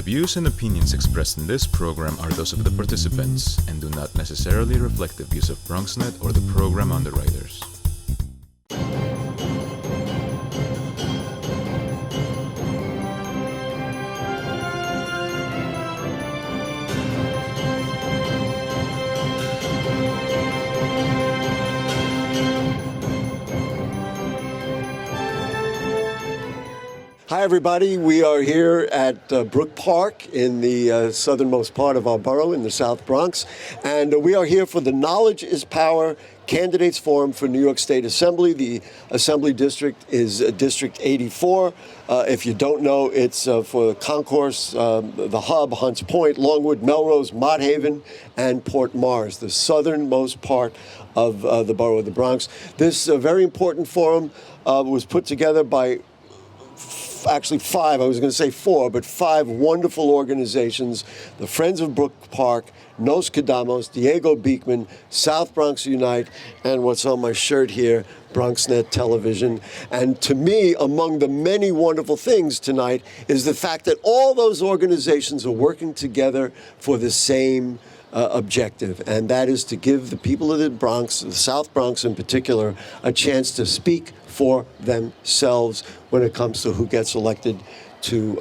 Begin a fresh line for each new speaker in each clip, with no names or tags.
views and opinions expressed in this program are those of the participants and do not necessarily reflect the views of BronxNet or the program underwriters.
Hi, everybody. We are here at Brook Park in the southernmost part of our borough in the South Bronx. And we are here for the Knowledge is Power Candidates Forum for New York State Assembly. The Assembly District is District 84. If you don't know, it's for the Concourse, the Hub, Hunts Point, Longwood, Melrose, Mott Haven, and Port Mars, the southernmost part of the borough of the Bronx. This very important forum was put together by actually five, I was going to say four, but five wonderful organizations: the Friends of Brook Park, Nos Quedamos, Diego Beekman, South Bronx Unite, and what's on my shirt here, BronxNet Television. And to me, among the many wonderful things tonight is the fact that all those organizations are working together for the same objective, and that is to give the people of the Bronx, the South Bronx in particular, a chance to speak for themselves when it comes to who gets elected to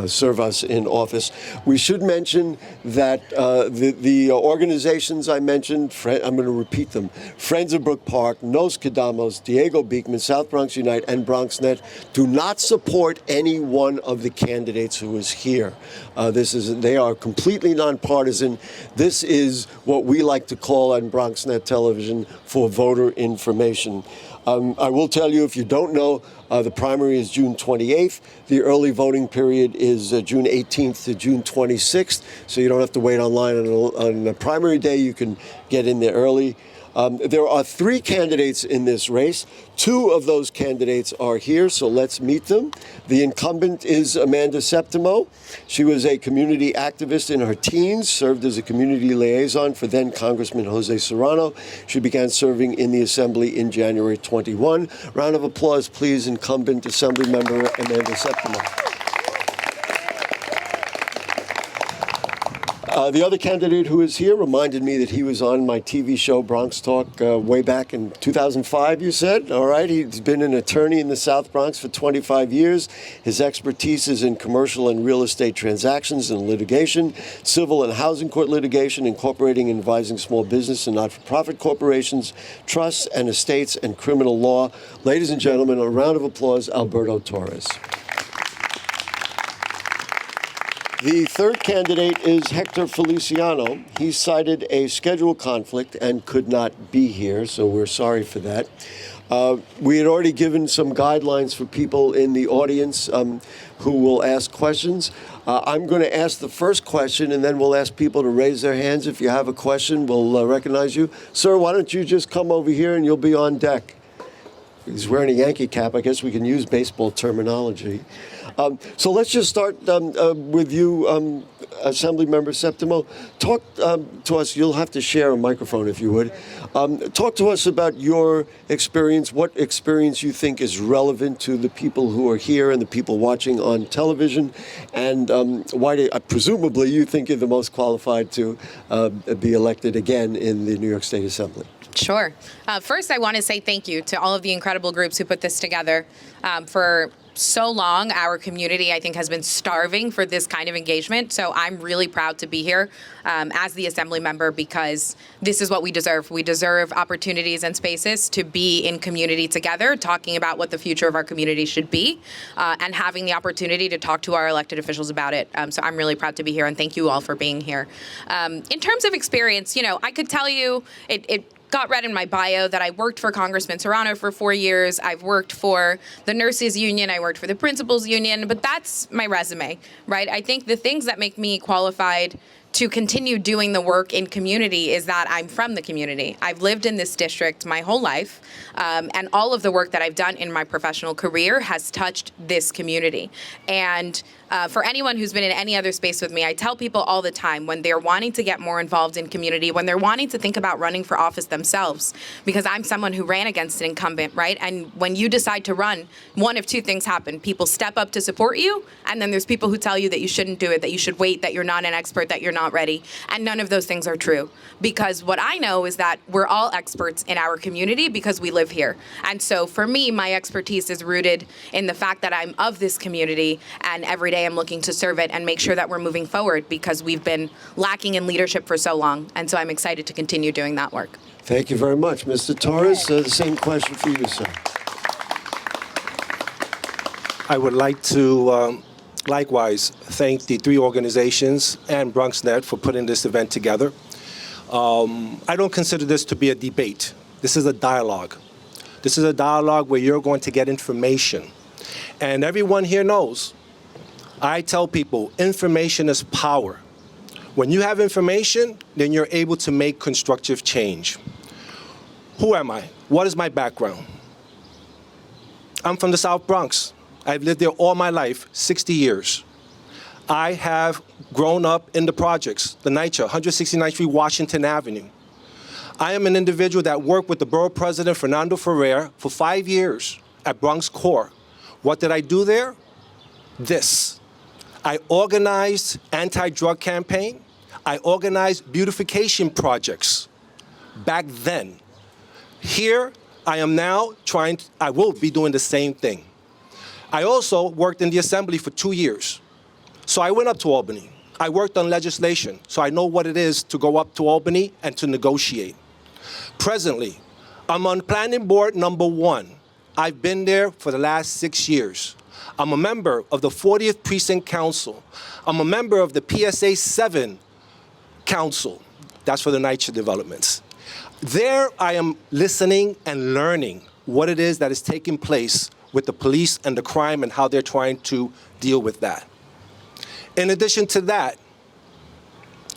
serve us in office. We should mention that the organizations I mentioned, I'm going to repeat them: Friends of Brook Park, Nos Quedamos, Diego Beekman, South Bronx Unite, and BronxNet do not support any one of the candidates who is here. They are completely nonpartisan. This is what we like to call on BronxNet Television for voter information. I will tell you, if you don't know, the primary is June 28th. The early voting period is June 18th to June 26th, so you don't have to wait online on the primary day. You can get in there early. There are three candidates in this race. Two of those candidates are here, so let's meet them. The incumbent is Amanda Septimo. She was a community activist in her teens, served as a community liaison for then Congressman Jose Serrano. She began serving in the Assembly in January 21. Round of applause, please, incumbent Assembly member Amanda Septimo. The other candidate who is here reminded me that he was on my TV show Bronx Talk way back in 2005, you said? All right, he's been an attorney in the South Bronx for 25 years. His expertise is in commercial and real estate transactions and litigation, civil and housing court litigation, incorporating and advising small business and not-for-profit corporations, trusts and estates, and criminal law. Ladies and gentlemen, a round of applause, Alberto Torres. The third candidate is Hector Feliciano. He cited a schedule conflict and could not be here, so we're sorry for that. We had already given some guidelines for people in the audience who will ask questions. I'm going to ask the first question, and then we'll ask people to raise their hands. If you have a question, we'll recognize you. Sir, why don't you just come over here and you'll be on deck. He's wearing a Yankee cap. I guess we can use baseball terminology. So let's just start with you, Assemblymember Septimo. Talk to us. You'll have to share a microphone if you would. Talk to us about your experience, what experience you think is relevant to the people who are here and the people watching on television, and why presumably you think you're the most qualified to be elected again in the New York State Assembly.
Sure. First, I want to say thank you to all of the incredible groups who put this together. For so long, our community, I think, has been starving for this kind of engagement. So I'm really proud to be here as the Assembly member, because this is what we deserve. We deserve opportunities and spaces to be in community together, talking about what the future of our community should be, and having the opportunity to talk to our elected officials about it. So I'm really proud to be here, and thank you all for being here. In terms of experience, I could tell you it got read in my bio that I worked for Congressman Serrano for 4 years. I've worked for the nurses union. I worked for the principals union, but that's my resume, right? I think the things that make me qualified to continue doing the work in community is that I'm from the community. I've lived in this district my whole life, and all of the work that I've done in my professional career has touched this community. And for anyone who's been in any other space with me, I tell people all the time when they're wanting to get more involved in community, when they're wanting to think about running for office themselves, because I'm someone who ran against an incumbent, right? And when you decide to run, one of two things happen. People step up to support you, and then there's people who tell you that you shouldn't do it, that you should wait, that you're not an expert, that you're not ready. And none of those things are true. Because what I know is that we're all experts in our community because we live here. And so for me, my expertise is rooted in the fact that I'm of this community, and every day I'm looking to serve it and make sure that we're moving forward because we've been lacking in leadership for so long. And so I'm excited to continue doing that work.
Thank you very much. Mr. Torres, the same question for you, sir.
I would like to likewise thank the three organizations and BronxNet for putting this event together. I don't consider this to be a debate. This is a dialogue. This is a dialogue where you're going to get information. And everyone here knows, I tell people, information is power. When you have information, then you're able to make constructive change. Who am I? What is my background? I'm from the South Bronx. I've lived there all my life, 60 years. I have grown up in the projects, the NYS, 169th Street, Washington Avenue. I am an individual that worked with the borough president, Fernando Ferrer, for 5 years at Bronx Core. What did I do there? This. I organized anti-drug campaign. I organized beautification projects back then. Here, I am now I will be doing the same thing. I also worked in the assembly for 2 years. So I went up to Albany. I worked on legislation, so I know what it is to go up to Albany and to negotiate. Presently, I'm on planning board number 1. I've been there for the last 6 years. I'm a member of the 40th Precinct Council. I'm a member of the PSA 7 Council. That's for the NYS developments. There I am listening and learning what it is that is taking place with the police and the crime and how they're trying to deal with that. In addition to that,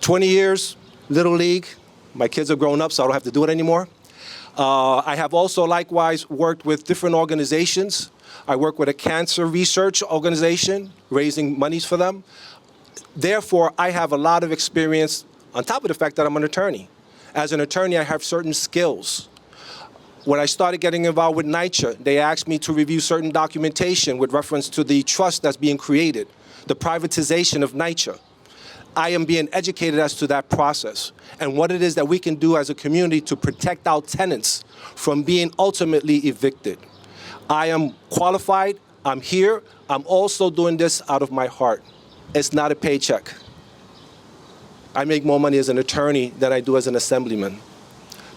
20 years, Little League. My kids are grown up, so I don't have to do it anymore. I have also likewise worked with different organizations. I work with a cancer research organization, raising monies for them. Therefore, I have a lot of experience on top of the fact that I'm an attorney. As an attorney, I have certain skills. When I started getting involved with NYS, they asked me to review certain documentation with reference to the trust that's being created, the privatization of NYS. I am being educated as to that process and what it is that we can do as a community to protect our tenants from being ultimately evicted. I am qualified, I'm here, I'm also doing this out of my heart. It's not a paycheck. I make more money as an attorney than I do as an assemblyman.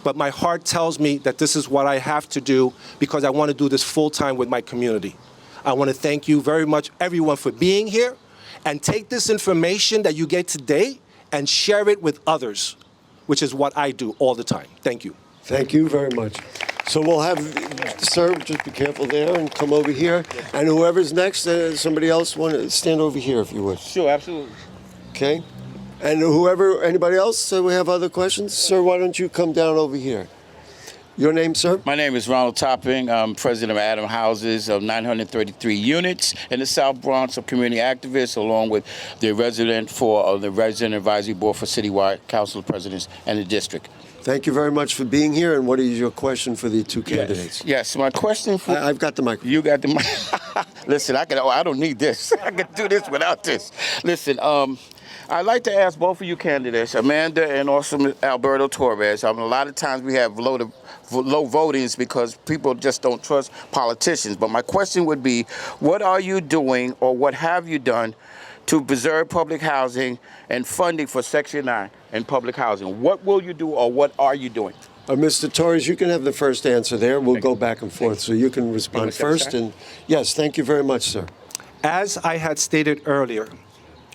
But my heart tells me that this is what I have to do because I want to do this full-time with my community. I want to thank you very much, everyone, for being here, and take this information that you get today and share it with others, which is what I do all the time. Thank you.
Thank you very much. So we'll have, sir, just be careful there and come over here. And whoever's next, somebody else want to stand over here if you would.
Sure, absolutely.
Okay. And anybody else? So we have other questions? Sir, why don't you come down over here? Your name, sir?
My name is Ronald Topping. I'm president of Adam Houses of 933 units in the South Bronx, a community activist, along with the resident the Resident Advisory Board for Citywide Council of Presidents and the district.
Thank you very much for being here. And what is your question for the two candidates?
Yes, my question for...
I've got the microphone.
You got the mic. Listen, I don't need this. I can do this without this. Listen, I'd like to ask both of you candidates, Amanda and also Alberto Torres. A lot of times we have low votings because people just don't trust politicians. But my question would be, what are you doing or what have you done to preserve public housing and funding for Section 9 and public housing? What will you do or what are you doing?
Mr. Torres, you can have the first answer there. We'll go back and forth, so you can respond first. And yes, thank you very much, sir.
As I had stated earlier,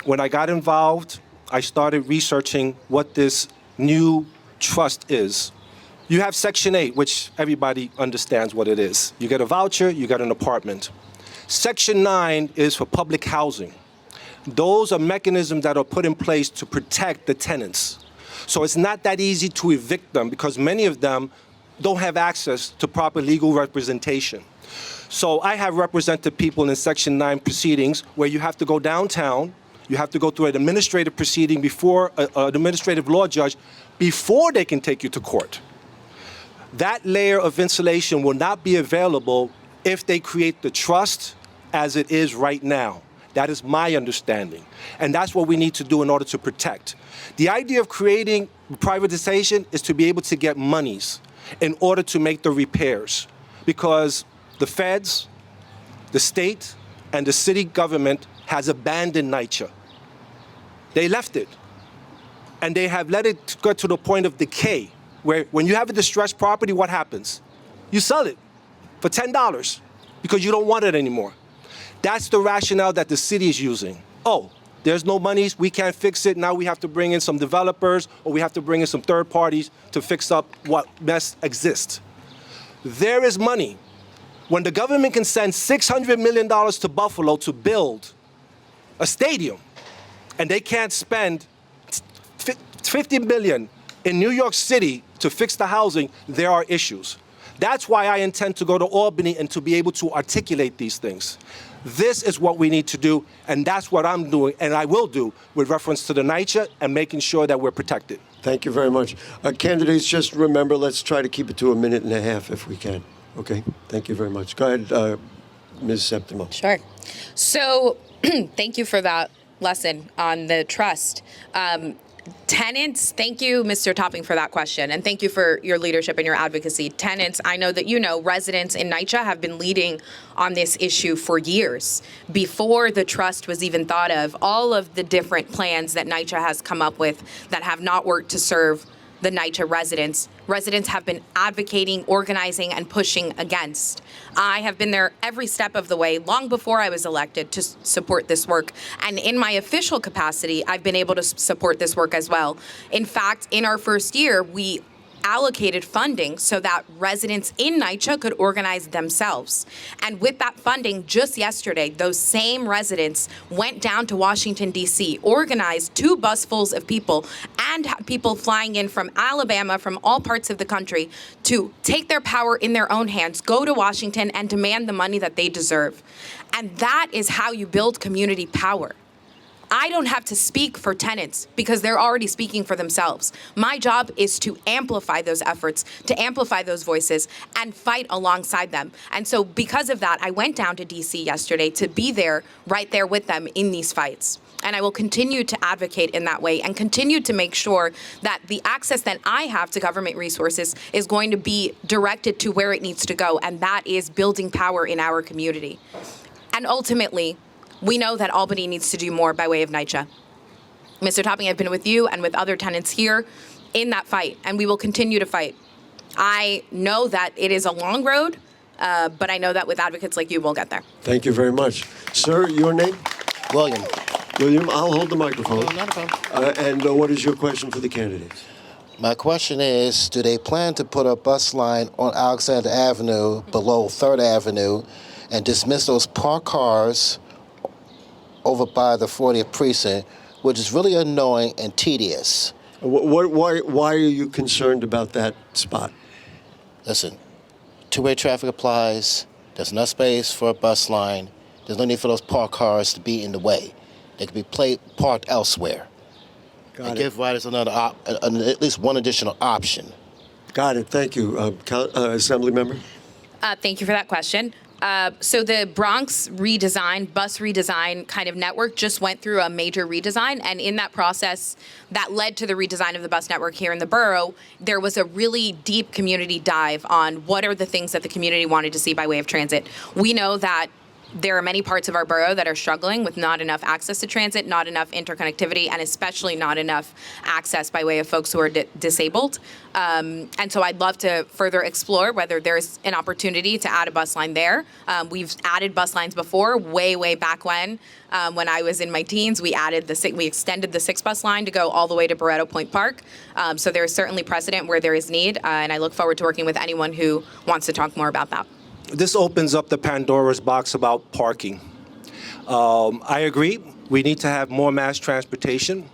when I got involved, I started researching what this new trust is. You have Section 8, which everybody understands what it is. You get a voucher, you get an apartment. Section 9 is for public housing. Those are mechanisms that are put in place to protect the tenants. So it's not that easy to evict them because many of them don't have access to proper legal representation. So I have represented people in Section 9 proceedings where you have to go downtown, you have to go through an administrative proceeding before an administrative law judge before they can take you to court. That layer of insulation will not be available if they create the trust as it is right now. That is my understanding. And that's what we need to do in order to protect. The idea of creating privatization is to be able to get monies in order to make the repairs. Because the feds, the state, and the city government has abandoned NYCHA. They left it. And they have let it get to the point of decay, where when you have a distressed property, what happens? You sell it for $10 because you don't want it anymore. That's the rationale that the city is using. Oh, there's no monies, we can't fix it, now we have to bring in some developers or we have to bring in some third parties to fix up what mess exists. There is money. When the government can send $600 million to Buffalo to build a stadium, and they can't spend $50 million in New York City to fix the housing, there are issues. That's why I intend to go to Albany and to be able to articulate these things. This is what we need to do, and that's what I'm doing, and I will do with reference to the NYCHA and making sure that we're protected.
Thank you very much. Candidates, just remember, let's try to keep it to a minute and a half if we can. Okay? Thank you very much. Go ahead, Ms. Septimo.
Sure. So thank you for that lesson on the trust. Tenants, thank you, Mr. Topping, for that question, and thank you for your leadership and your advocacy. Tenants, I know that you know, residents in NYCHA have been leading on this issue for years. Before the trust was even thought of, all of the different plans that NYCHA has come up with that have not worked to serve the NYCHA residents have been advocating, organizing, and pushing against. I have been there every step of the way, long before I was elected, to support this work. And in my official capacity, I've been able to support this work as well. In fact, in our first year, we allocated funding so that residents in NYCHA could organize themselves. And with that funding, just yesterday, those same residents went down to Washington, D.C., organized 2 busfuls of people, and had people flying in from Alabama, from all parts of the country, to take their power in their own hands, go to Washington, and demand the money that they deserve. And that is how you build community power. I don't have to speak for tenants because they're already speaking for themselves. My job is to amplify those efforts, to amplify those voices, and fight alongside them. And so because of that, I went down to D.C. yesterday to be there, right there with them in these fights. And I will continue to advocate in that way and continue to make sure that the access that I have to government resources is going to be directed to where it needs to go, and that is building power in our community. And ultimately, we know that Albany needs to do more by way of NYCHA. Mr. Topping, I've been with you and with other tenants here in that fight, and we will continue to fight. I know that it is a long road, but I know that with advocates like you, we'll get there.
Thank you very much. Sir, your name?
William.
William, I'll hold the microphone.
Not a problem.
And what is your question for the candidates?
My question is, do they plan to put a bus line on Alexander Avenue below 3rd Avenue and dismiss those parked cars over by the 40th precinct, which is really annoying and tedious?
Why are you concerned about that spot?
Listen, two-way traffic applies. There's enough space for a bus line. There's no need for those parked cars to be in the way. They could be parked elsewhere.
Got it.
Give riders at least one additional option.
Got it. Thank you. Assembly member?
Thank you for that question. So the Bronx bus redesign kind of network just went through a major redesign. And in that process that led to the redesign of the bus network here in the borough, there was a really deep community dive on what are the things that the community wanted to see by way of transit. We know that there are many parts of our borough that are struggling with not enough access to transit, not enough interconnectivity, and especially not enough access by way of folks who are disabled. And so I'd love to further explore whether there's an opportunity to add a bus line there. We've added bus lines before, way back when I was in my teens. We extended the 6 bus line to go all the way to Barretto Point Park. So there is certainly precedent where there is need, and I look forward to working with anyone who wants to talk more about that.
This opens up the Pandora's box about parking. I agree. We need to have more mass transportation.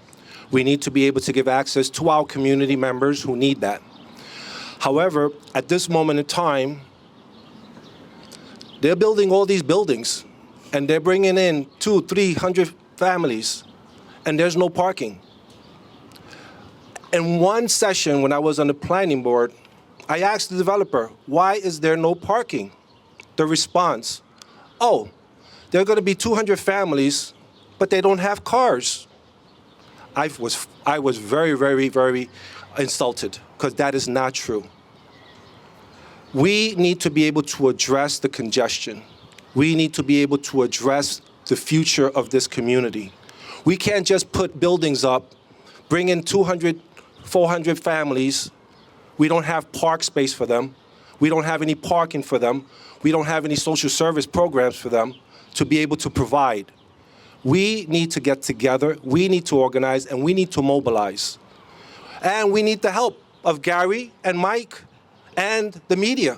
We need to be able to give access to our community members who need that. However, at this moment in time, they're building all these buildings, and they're bringing in 200-300 families, and there's no parking. In one session, when I was on the planning board, I asked the developer, why is there no parking? The response, oh, there are going to be 200 families, but they don't have cars. I was very, very, very insulted, because that is not true. We need to be able to address the congestion. We need to be able to address the future of this community. We can't just put buildings up, bring in 200, 400 families. We don't have park space for them. We don't have any parking for them. We don't have any social service programs for them to be able to provide. We need to get together, we need to organize, and we need to mobilize. And we need the help of Gary and Mike and the media.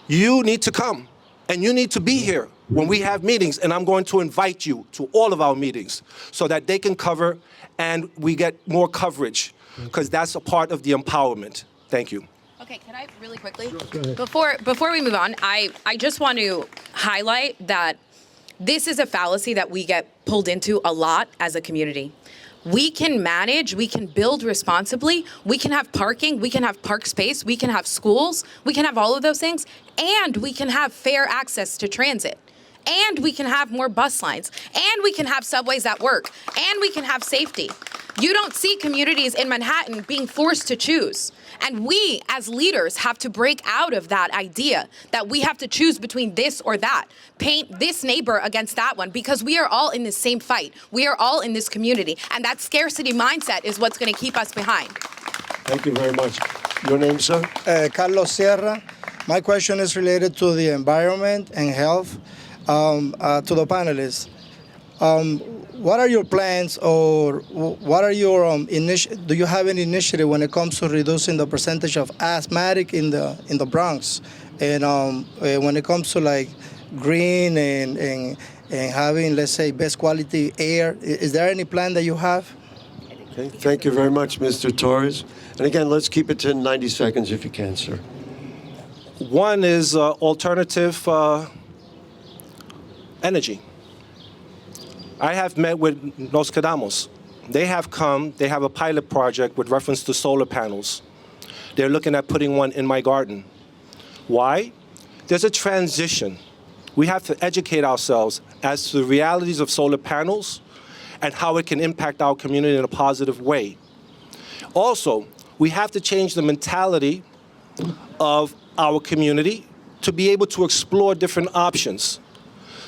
You need to come, and you need to be here when we have meetings, and I'm going to invite you to all of our meetings so that they can cover and we get more coverage, because that's a part of the empowerment. Thank you.
Okay, can I really quickly? Before we move on, I just want to highlight that this is a fallacy that we get pulled into a lot as a community. We can manage, we can build responsibly, we can have parking, we can have park space, we can have schools, we can have all of those things, and we can have fair access to transit. And we can have more bus lines, and we can have subways that work, and we can have safety. You don't see communities in Manhattan being forced to choose. And we, as leaders, have to break out of that idea that we have to choose between this or that, paint this neighbor against that one, because we are all in the same fight. We are all in this community. And that scarcity mindset is what's going to keep us behind.
Thank you very much. Your name, sir?
Carlos Sierra. My question is related to the environment and health. To the panelists, what are your plans, or what are your do you have an initiative when it comes to reducing the percentage of asthmatic in the Bronx, and when it comes to like green and having, let's say, best quality air? Is there any plan that you have?
Okay. Thank you very much, Mr. Torres. And again, let's keep it to 90 seconds if you can, sir.
One is alternative energy. I have met with Nostradamus. They have come, they have a pilot project with reference to solar panels. They're looking at putting one in my garden. Why? There's a transition. We have to educate ourselves as to the realities of solar panels and how it can impact our community in a positive way. Also, we have to change the mentality of our community to be able to explore different options.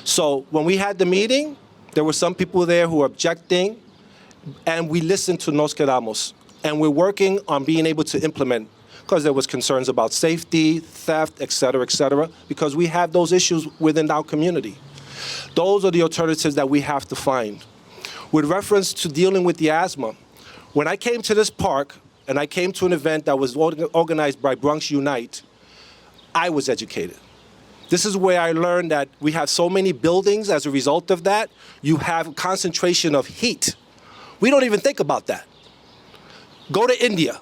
So when we had the meeting, there were some people there who were objecting, and we listened to Nostradamus, and we're working on being able to implement, because there was concerns about safety, theft, et cetera, because we have those issues within our community. Those are the alternatives that we have to find. With reference to dealing with the asthma, when I came to this park, and I came to an event that was organized by Bronx Unite, I was educated. This is where I learned that we have so many buildings. As a result of that, you have a concentration of heat. We don't even think about that. Go to India,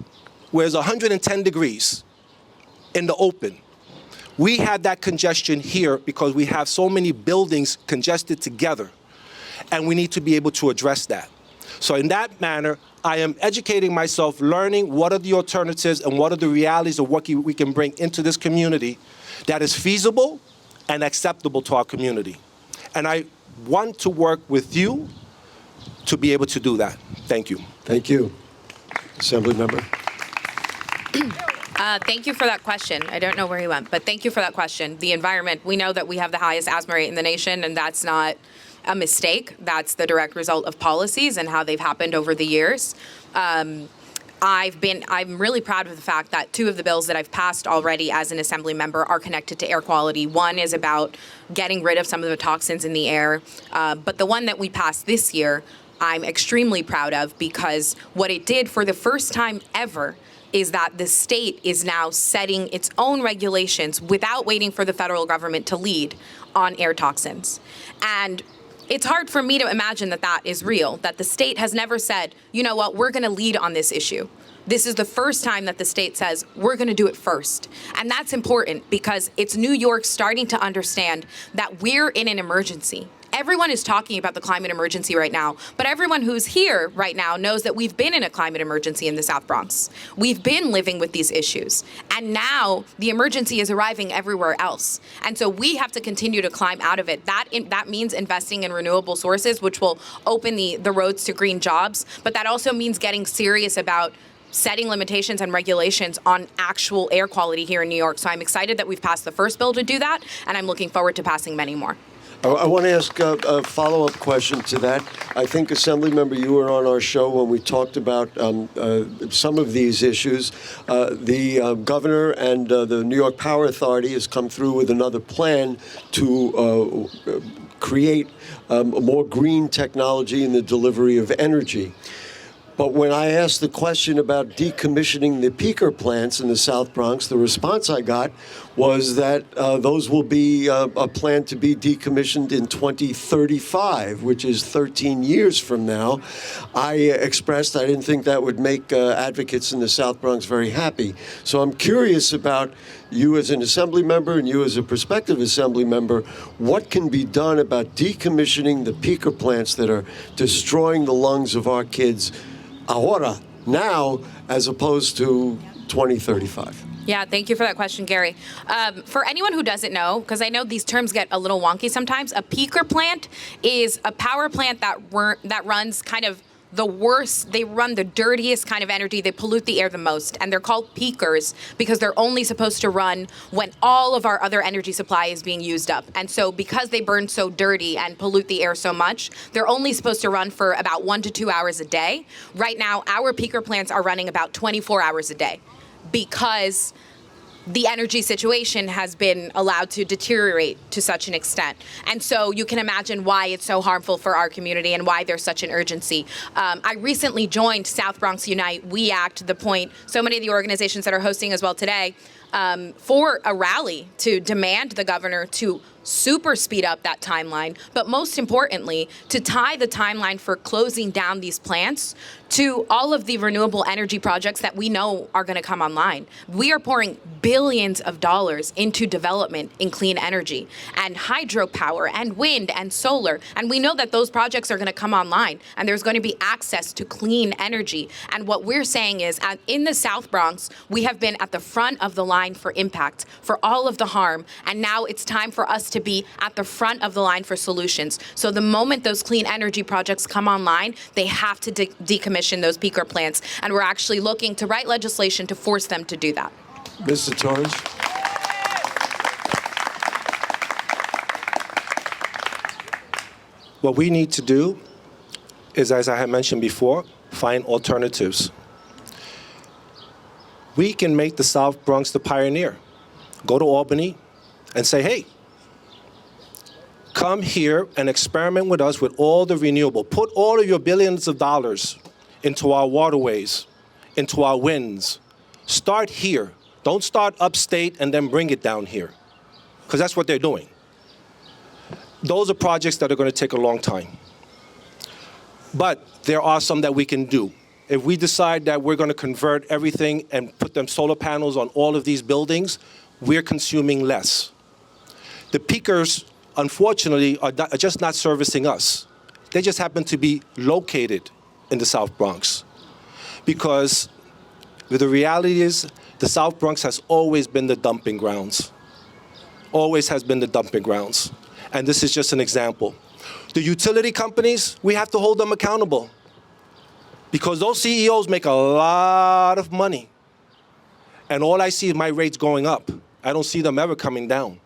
where it's 110 degrees in the open. We have that congestion here because we have so many buildings congested together, and we need to be able to address that. So in that manner, I am educating myself, learning what are the alternatives and what are the realities of what we can bring into this community that is feasible and acceptable to our community. And I want to work with you to be able to do that. Thank you.
Thank you. Assembly member.
Thank you for that question. I don't know where he went, but thank you for that question. The environment, we know that we have the highest asthma rate in the nation, and that's not a mistake. That's the direct result of policies and how they've happened over the years. I'm really proud of the fact that 2 of the bills that I've passed already as an assembly member are connected to air quality. One is about getting rid of some of the toxins in the air, but the one that we passed this year, I'm extremely proud of, because what it did for the first time ever is that the state is now setting its own regulations without waiting for the federal government to lead on air toxins. And it's hard for me to imagine that that is real, that the state has never said, you know what, we're going to lead on this issue. This is the first time that the state says, we're going to do it first. And that's important because it's New York starting to understand that we're in an emergency. Everyone is talking about the climate emergency right now, but everyone who's here right now knows that we've been in a climate emergency in the South Bronx. We've been living with these issues, and now the emergency is arriving everywhere else. And so we have to continue to climb out of it. That means investing in renewable sources, which will open the roads to green jobs, but that also means getting serious about setting limitations and regulations on actual air quality here in New York. So I'm excited that we've passed the first bill to do that, and I'm looking forward to passing many more.
I want to ask a follow-up question to that. I think, Assemblymember, you were on our show when we talked about some of these issues. The governor and the New York Power Authority has come through with another plan to create more green technology in the delivery of energy. But when I asked the question about decommissioning the peaker plants in the South Bronx, the response I got was that those will be a plan to be decommissioned in 2035, which is 13 years from now. I expressed I didn't think that would make advocates in the South Bronx very happy. So I'm curious about you as an Assembly member and you as a prospective Assembly member, what can be done about decommissioning the peaker plants that are destroying the lungs of our kids ahora, now, as opposed to 2035?
Yeah, thank you for that question, Gary. For anyone who doesn't know, because I know these terms get a little wonky sometimes, a peaker plant is a power plant that runs kind of the worst. They run the dirtiest kind of energy. They pollute the air the most. And they're called peakers because they're only supposed to run when all of our other energy supply is being used up. And so because they burn so dirty and pollute the air so much, they're only supposed to run for about 1 to 2 hours a day. Right now, our peaker plants are running about 24 hours a day because the energy situation has been allowed to deteriorate to such an extent. And so you can imagine why it's so harmful for our community and why there's such an urgency. I recently joined South Bronx Unite, We Act, The Point, so many of the organizations that are hosting as well today, for a rally to demand the governor to super speed up that timeline, but most importantly, to tie the timeline for closing down these plants to all of the renewable energy projects that we know are going to come online. We are pouring billions of dollars into development in clean energy and hydropower and wind and solar. And we know that those projects are going to come online and there's going to be access to clean energy. And what we're saying is in the South Bronx, we have been at the front of the line for impact, for all of the harm. And now it's time for us to be at the front of the line for solutions. So the moment those clean energy projects come online, they have to decommission those peaker plants. And we're actually looking to write legislation to force them to do that.
Mr. Torres?
What we need to do is, as I had mentioned before, find alternatives. We can make the South Bronx the pioneer. Go to Albany and say, hey, come here and experiment with us with all the renewable. Put all of your billions of dollars into our waterways, into our winds. Start here. Don't start upstate and then bring it down here, because that's what they're doing. Those are projects that are going to take a long time. But there are some that we can do. If we decide that we're going to convert everything and put them solar panels on all of these buildings, we're consuming less. The peakers, unfortunately, are just not servicing us. They just happen to be located in the South Bronx. Because the reality is, the South Bronx has always been the dumping grounds. Always has been the dumping grounds. And this is just an example. The utility companies, we have to hold them accountable. Because those CEOs make a lot of money. And all I see is my rates going up. I don't see them ever coming down.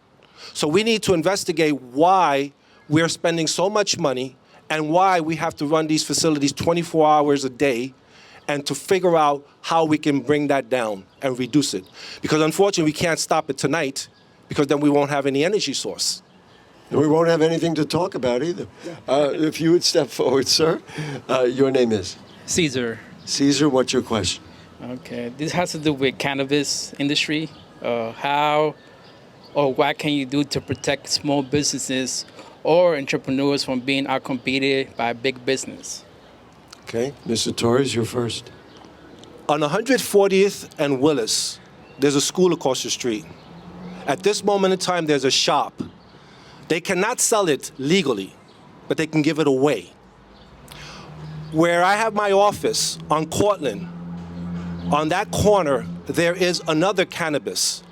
So we need to investigate why we're spending so much money and why we have to run these facilities 24 hours a day, and to figure out how we can bring that down and reduce it. Because unfortunately, we can't stop it tonight, because then we won't have any energy source.
We won't have anything to talk about either. If you would step forward, sir. Your name is?
Caesar.
Caesar, what's your question?
Okay, this has to do with cannabis industry. How or what can you do to protect small businesses or entrepreneurs from being outcompeted by big business.
Okay, Mr. Torres, you're first.
On 140th and Willis, there's a school across the street. At this moment in time, there's a shop. They cannot sell it legally, but they can give it away. Where I have my office on Cortland, on that corner, there is another cannabis.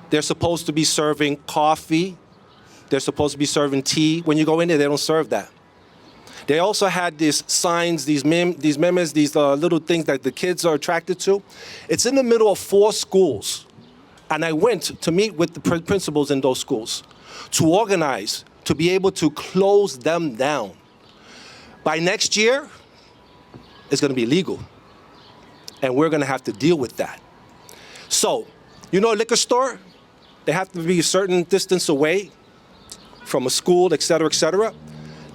They're supposed to be serving coffee. They're supposed to be serving tea. When you go in there, they don't serve that. They also had these signs, these memes, these little things that the kids are attracted to. It's in the middle of 4 schools. And I went to meet with the principals in those schools to organize, to be able to close them down. By next year, it's going to be legal. And we're going to have to deal with that. So, you know, a liquor store, they have to be a certain distance away from a school, et cetera, et cetera.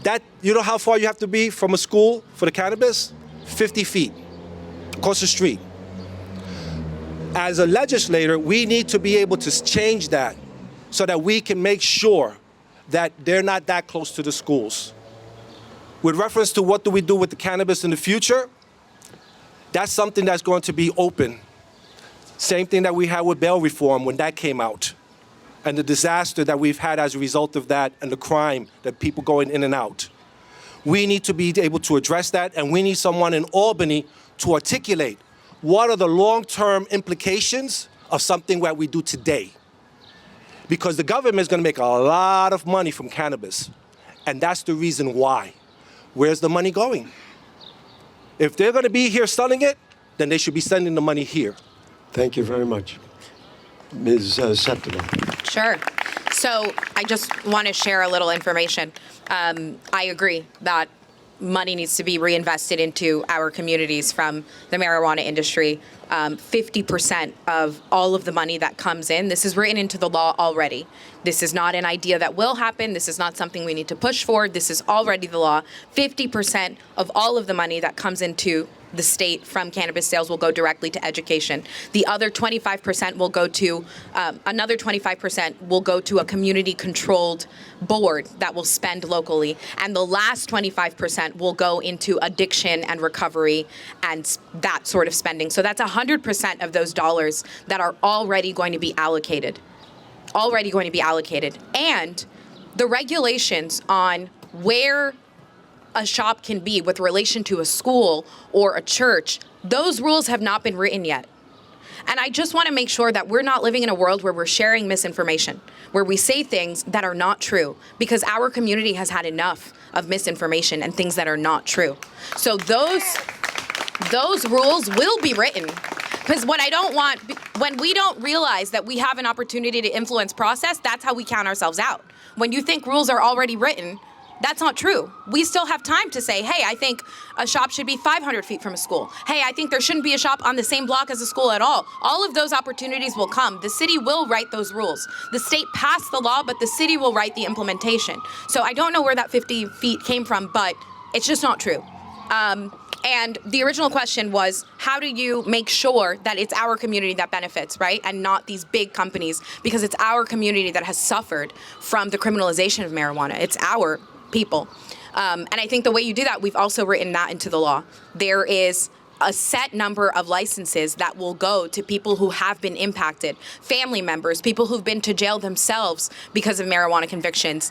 That, you know how far you have to be from a school for the cannabis? 50 feet across the street. As a legislator, we need to be able to change that so that we can make sure that they're not that close to the schools. With reference to what do we do with the cannabis in the future, that's something that's going to be open. Same thing that we had with bail reform when that came out, and the disaster that we've had as a result of that and the crime that people going in and out. We need to be able to address that, and we need someone in Albany to articulate what are the long-term implications of something that we do today. Because the government is going to make a lot of money from cannabis, and that's the reason why. Where's the money going? If they're going to be here selling it, then they should be sending the money here.
Thank you very much. Ms. Septima.
Sure. So I just want to share a little information. I agree that money needs to be reinvested into our communities from the marijuana industry. 50% of all of the money that comes in, this is written into the law already. This is not an idea that will happen. This is not something we need to push for. This is already the law. 50% of all of the money that comes into the state from cannabis sales will go directly to education. The other 25% will go to, another 25% will go to a community-controlled board that will spend locally. And the last 25% will go into addiction and recovery and that sort of spending. So that's 100% of those dollars that are already going to be allocated. Already going to be allocated. And the regulations on where a shop can be with relation to a school or a church, those rules have not been written yet. And I just want to make sure that we're not living in a world where we're sharing misinformation, where we say things that are not true, because our community has had enough of misinformation and things that are not true. So those rules will be written. Because what I don't want, when we don't realize that we have an opportunity to influence process, that's how we count ourselves out. When you think rules are already written, that's not true. We still have time to say, hey, I think a shop should be 500 feet from a school. Hey, I think there shouldn't be a shop on the same block as a school at all. All of those opportunities will come. The city will write those rules. The state passed the law, but the city will write the implementation. So I don't know where that 50 feet came from, but it's just not true. And the original question was, how do you make sure that it's our community that benefits, right? And not these big companies, because it's our community that has suffered from the criminalization of marijuana. It's our people. And I think the way you do that, we've also written that into the law. There is a set number of licenses that will go to people who have been impacted, family members, people who've been to jail themselves because of marijuana convictions,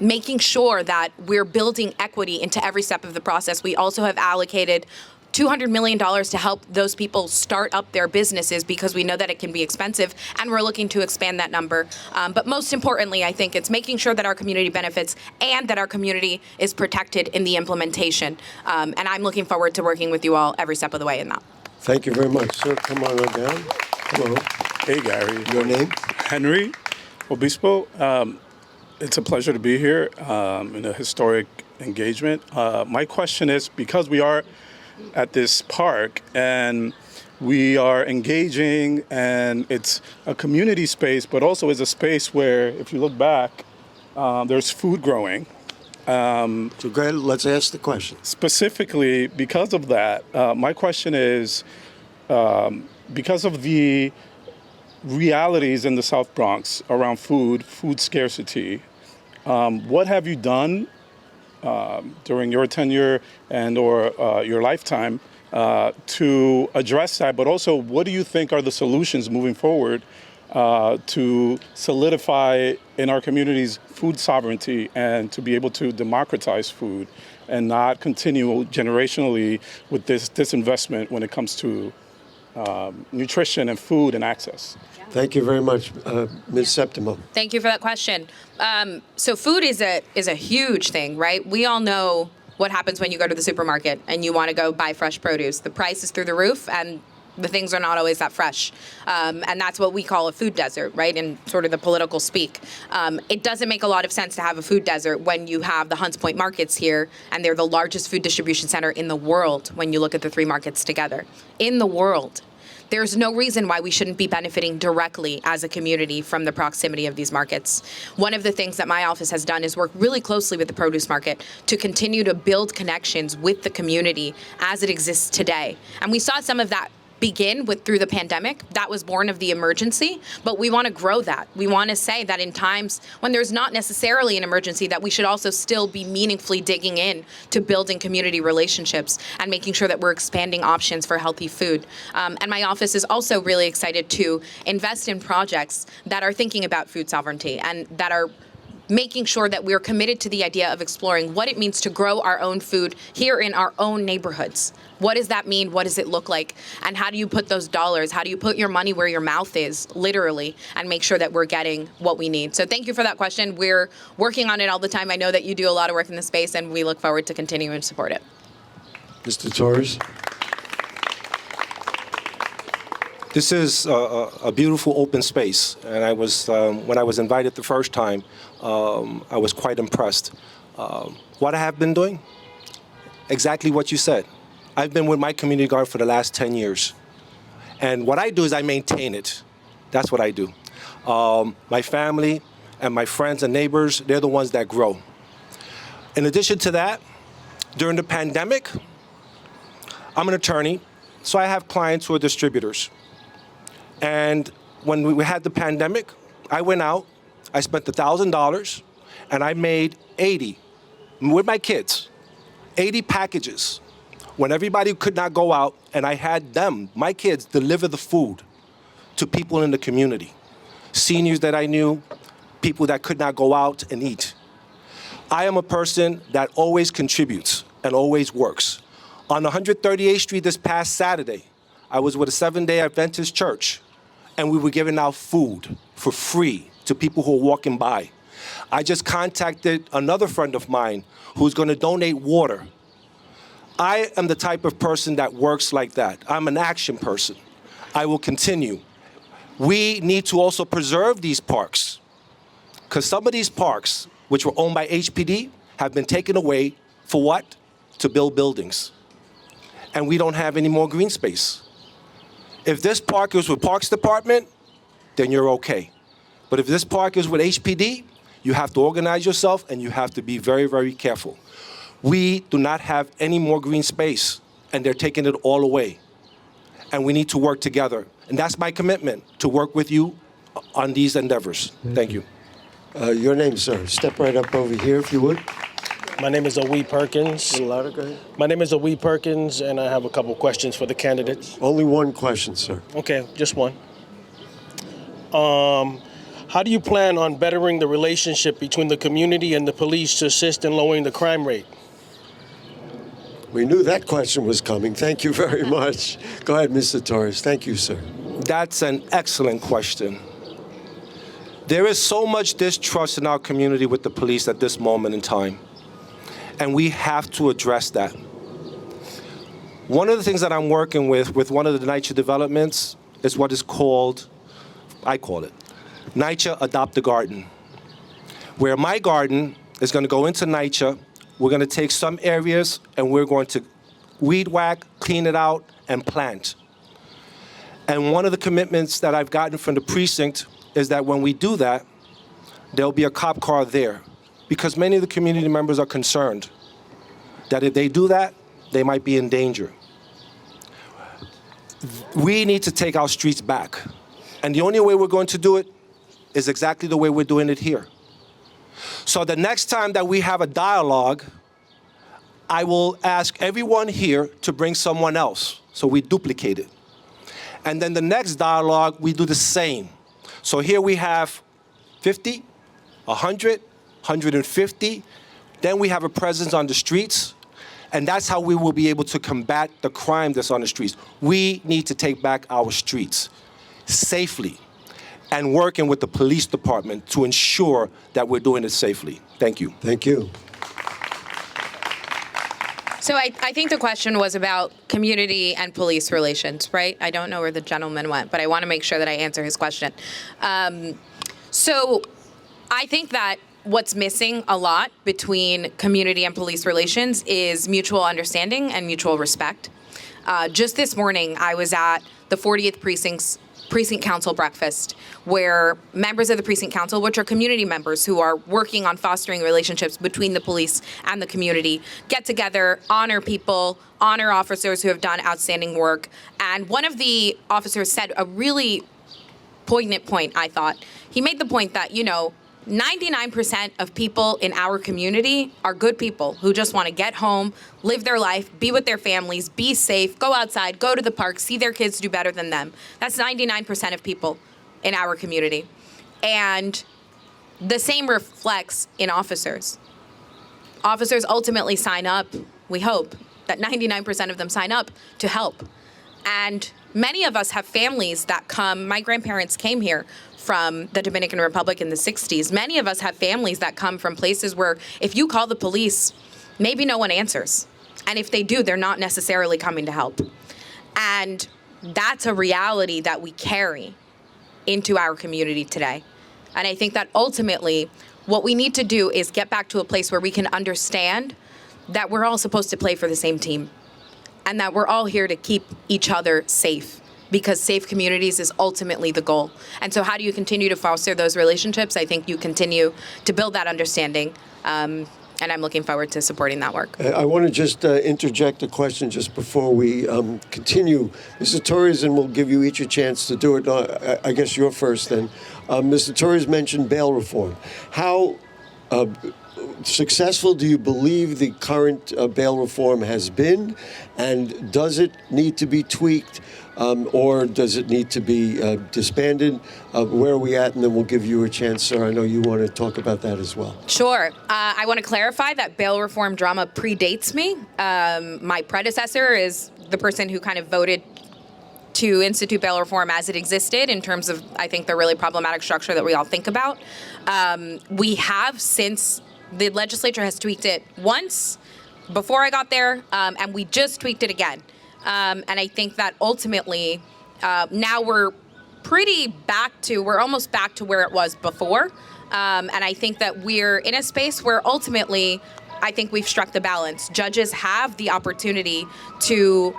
making sure that we're building equity into every step of the process. We also have allocated $200 million to help those people start up their businesses because we know that it can be expensive, and we're looking to expand that number. But most importantly, I think it's making sure that our community benefits and that our community is protected in the implementation. And I'm looking forward to working with you all every step of the way in that.
Thank you very much, sir. Come on down. Hello.
Hey, Gary.
Your name?
Henry Obispo. It's a pleasure to be here in a historic engagement. My question is, because we are at this park and we are engaging, and it's a community space, but also is a space where, if you look back, there's food growing.
So go ahead, let's ask the question.
Specifically, because of that, my question is, because of the realities in the South Bronx around food scarcity, What have you done during your tenure and or your lifetime to address that? But also, what do you think are the solutions moving forward to solidify in our communities food sovereignty and to be able to democratize food and not continue generationally with this disinvestment when it comes to nutrition and food and access?
Thank you very much, Ms. Septimo.
Thank you for that question. So food is a huge thing, right? We all know what happens when you go to the supermarket and you want to go buy fresh produce. The price is through the roof, and the things are not always that fresh. And that's what we call a food desert, right, in sort of the political speak. It doesn't make a lot of sense to have a food desert when you have the Hunts Point markets here, and they're the largest food distribution center in the world when you look at the three markets together. In the world. There's no reason why we shouldn't be benefiting directly as a community from the proximity of these markets. One of the things that my office has done is work really closely with the produce market to continue to build connections with the community as it exists today. And we saw some of that begin through the pandemic. That was born of the emergency, but we want to grow that. We want to say that in times when there's not necessarily an emergency, that we should also still be meaningfully digging in to building community relationships and making sure that we're expanding options for healthy food. And my office is also really excited to invest in projects that are thinking about food sovereignty and that are making sure that we're committed to the idea of exploring what it means to grow our own food here in our own neighborhoods. What does that mean? What does it look like? And how do you put those dollars? How do you put your money where your mouth is, literally, and make sure that we're getting what we need? So thank you for that question. We're working on it all the time. I know that you do a lot of work in this space, and we look forward to continuing to support it.
Mr. Torres?
This is a beautiful open space, and I was when I was invited the first time, I was quite impressed. What I have been doing? Exactly what you said. I've been with my community garden for the last 10 years, and what I do is I maintain it. That's what I do. My family and my friends and neighbors, they're the ones that grow. In addition to that, during the pandemic, I'm an attorney, so I have clients who are distributors. And when we had the pandemic, I went out, I spent $1,000, and I made 80, with my kids, 80 packages when everybody could not go out, and I had them, my kids, deliver the food to people in the community. Seniors that I knew, people that could not go out and eat. I am a person that always contributes and always works. On 138th Street this past Saturday, I was with a Seventh-day Adventist church, and we were giving out food for free to people who are walking by. I just contacted another friend of mine who's going to donate water. I am the type of person that works like that. I'm an action person. I will continue. We need to also preserve these parks, because some of these parks, which were owned by HPD, have been taken away for what? To build buildings. And we don't have any more green space. If this park is with Parks Department, then you're okay. But if this park is with HPD, you have to organize yourself and you have to be very, very careful. We do not have any more green space, and they're taking it all away. And we need to work together. And that's my commitment, to work with you on these endeavors. Thank you.
Your name, sir. Step right up over here, if you would.
My name is Awee Perkins.
A little louder, go ahead.
My name is Awee Perkins, and I have a couple questions for the candidates.
Only one question, sir.
Okay, just one. How do you plan on bettering the relationship between the community and the police to assist in lowering the crime rate?
We knew that question was coming. Thank you very much. Go ahead, Mr. Torres. Thank you, sir.
That's an excellent question. There is so much distrust in our community with the police at this moment in time, and we have to address that. One of the things that I'm working with one of the NYCHA developments is what is called, I call it, NYCHA Adopt a Garden, where my garden is going to go into NYCHA. We're going to take some areas and we're going to weed whack, clean it out, and plant. And one of the commitments that I've gotten from the precinct is that when we do that, there'll be a cop car there, because many of the community members are concerned that if they do that, they might be in danger. We need to take our streets back. And the only way we're going to do it is exactly the way we're doing it here. So the next time that we have a dialogue, I will ask everyone here to bring someone else, so we duplicate it. And then the next dialogue, we do the same. So here we have 50, 100, 150. Then we have a presence on the streets, and that's how we will be able to combat the crime that's on the streets. We need to take back our streets safely and working with the police department to ensure that we're doing it safely. Thank you.
Thank you.
So I think the question was about community and police relations, right? I don't know where the gentleman went, but I want to make sure that I answer his question. So I think that what's missing a lot between community and police relations is mutual understanding and mutual respect. Just this morning, I was at the 40th Precinct Council breakfast, where members of the Precinct Council, which are community members who are working on fostering relationships between the police and the community, get together, honor people, honor officers who have done outstanding work. And one of the officers said a really poignant point, I thought. He made the point that, 99% of people in our community are good people who just want to get home, live their life, be with their families, be safe, go outside, go to the park, see their kids do better than them. That's 99% of people in our community. And the same reflects in officers. Officers ultimately sign up, we hope, that 99% of them sign up to help. And many of us have families that come, my grandparents came here from the Dominican Republic in the 60s. Many of us have families that come from places where if you call the police, maybe no one answers. And if they do, they're not necessarily coming to help. And that's a reality that we carry into our community today. And I think that ultimately what we need to do is get back to a place where we can understand that we're all supposed to play for the same team and that we're all here to keep each other safe, because safe communities is ultimately the goal. And so how do you continue to foster those relationships? I think you continue to build that understanding, and I'm looking forward to supporting that work.
I want to just interject a question just before we continue. Mr. Torres, and we'll give you each a chance to do it. I guess you're first then. Mr. Torres mentioned bail reform. How successful do you believe the current bail reform has been? And does it need to be tweaked? Or does it need to be disbanded? Where are we at? And then we'll give you a chance, sir. I know you want to talk about that as well.
Sure. I want to clarify that bail reform drama predates me. My predecessor is the person who kind of voted to institute bail reform as it existed in terms of, I think, the really problematic structure that we all think about. We have, since the legislature has tweaked it once before I got there, and we just tweaked it again. And I think that ultimately now we're almost back to where it was before. And I think that we're in a space where ultimately I think we've struck the balance. Judges have the opportunity to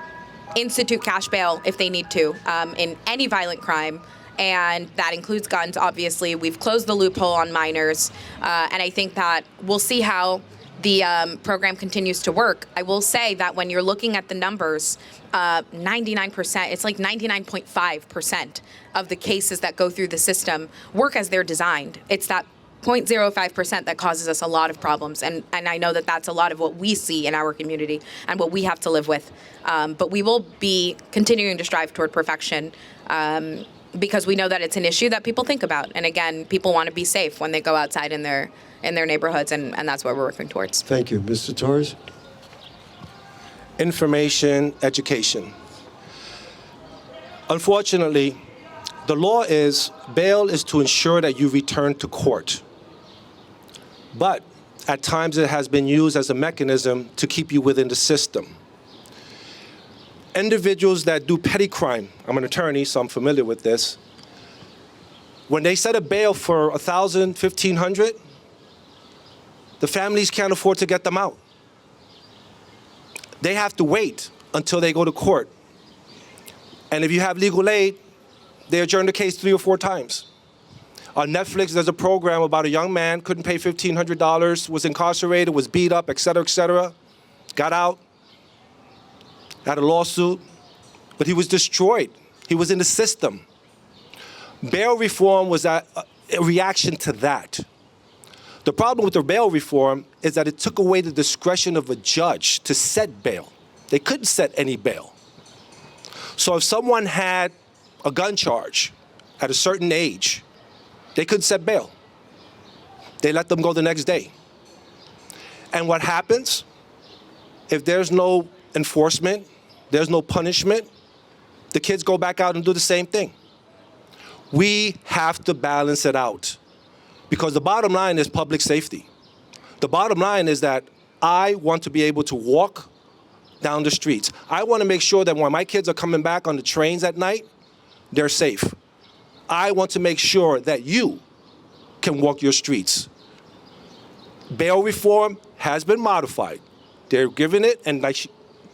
institute cash bail if they need to in any violent crime. And that includes guns, obviously. We've closed the loophole on minors. And I think that we'll see how the program continues to work. I will say that when you're looking at the numbers, 99%, it's like 99.5% of the cases that go through the system work as they're designed. It's that 0.05% that causes us a lot of problems. And I know that that's a lot of what we see in our community and what we have to live with. But we will be continuing to strive toward perfection because we know that it's an issue that people think about. And again, people want to be safe when they go outside in their neighborhoods, and that's what we're working towards.
Thank you. Mr. Torres?
Information, education. Unfortunately, the law is bail is to ensure that you return to court. But at times it has been used as a mechanism to keep you within the system. Individuals that do petty crime, I'm an attorney, so I'm familiar with this. When they set a bail for $1,000, $1,500, the families can't afford to get them out. They have to wait until they go to court. And if you have legal aid, they adjourn the case 3 or 4 times. On Netflix, there's a program about a young man, couldn't pay $1,500, was incarcerated, was beat up, et cetera, got out, had a lawsuit, but he was destroyed. He was in the system. Bail reform was a reaction to that. The problem with the bail reform is that it took away the discretion of a judge to set bail. They couldn't set any bail. So if someone had a gun charge at a certain age, they couldn't set bail. They let them go the next day. And what happens? If there's no enforcement, there's no punishment, the kids go back out and do the same thing. We have to balance it out, because the bottom line is public safety. The bottom line is that I want to be able to walk down the streets. I want to make sure that when my kids are coming back on the trains at night, they're safe. I want to make sure that you can walk your streets. Bail reform has been modified. They're giving it, and like